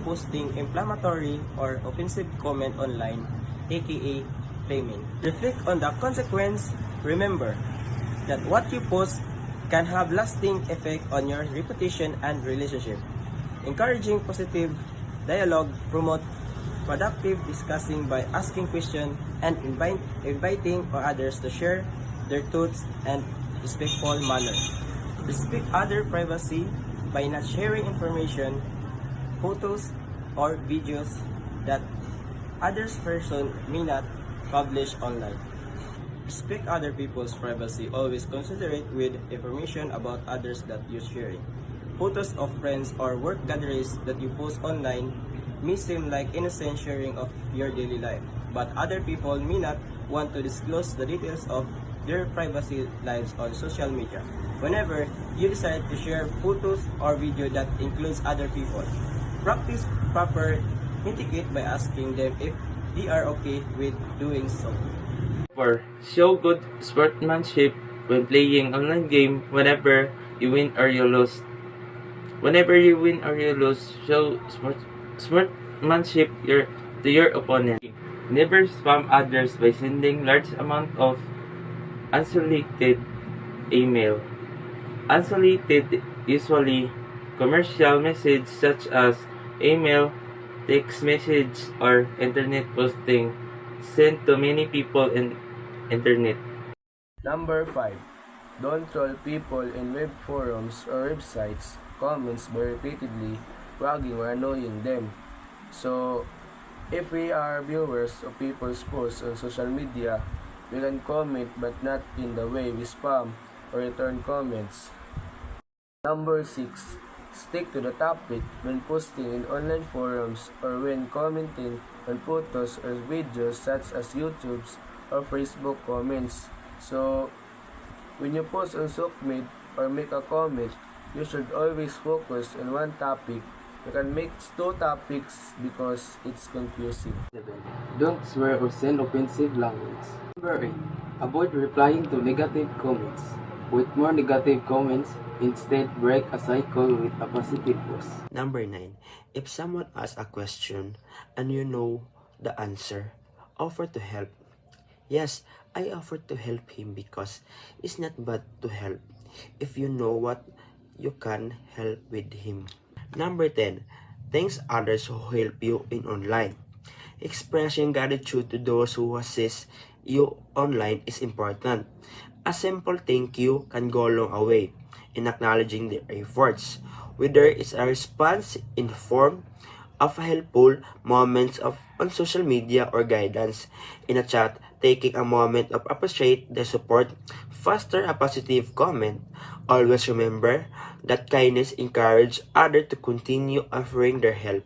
posting inflammatory or offensive comment online, aka flaming. Reflect on the consequence. Remember that what you post can have lasting effect on your reputation and relationship. Encouraging positive dialogue, promote productive discussing by asking questions and inviting others to share their thoughts and respectful manner. Respect other privacy by not sharing information, photos, or videos that others person may not publish online. Respect other people's privacy. Always considerate with information about others that you sharing. Photos of friends or work gatherings that you post online may seem like innocent sharing of your daily life, but other people may not want to disclose the details of their privacy lives on social media. Whenever you decide to share photos or video that includes other people, practice proper etiquette by asking them if they are okay with doing so. 4. Show good sportsmanship when playing online game. Whenever you win or you lose, show sportsmanship to your opponent. Never spam others by sending large amount of unsolicited email. Unsolicited, usually commercial message such as email, text message, or internet posting sent to many people in internet. Number 5. Don't troll people in web forums or websites comments by repeatedly bragging or annoying them. So, if we are viewers of people's posts on social media, we can comment but not in the way we spam or return comments. Number 6. Stick to the topic when posting in online forums or when commenting on photos or videos such as YouTube's or Facebook comments. So, when you post on SOCMED or make a comment, you should always focus on one topic. You can make two topics because it's confusing. 7. Don't swear or send offensive language. Number 8. Avoid replying to negative comments. With more negative comments, instead break a cycle with a positive post. Number 9. If someone asks a question and you know the answer, offer to help. Yes, I offer to help him because it's not bad to help if you know what you can help with him. Number 10. Thanks others who help you in online. Expressing gratitude to those who assist you online is important. A simple thank you can go a long way in acknowledging their efforts, whether it's a response in the form of helpful moments on social media or guidance in a chat. Taking a moment of appreciate the support, foster a positive comment. Always remember that kindness encourages others to continue offering their help.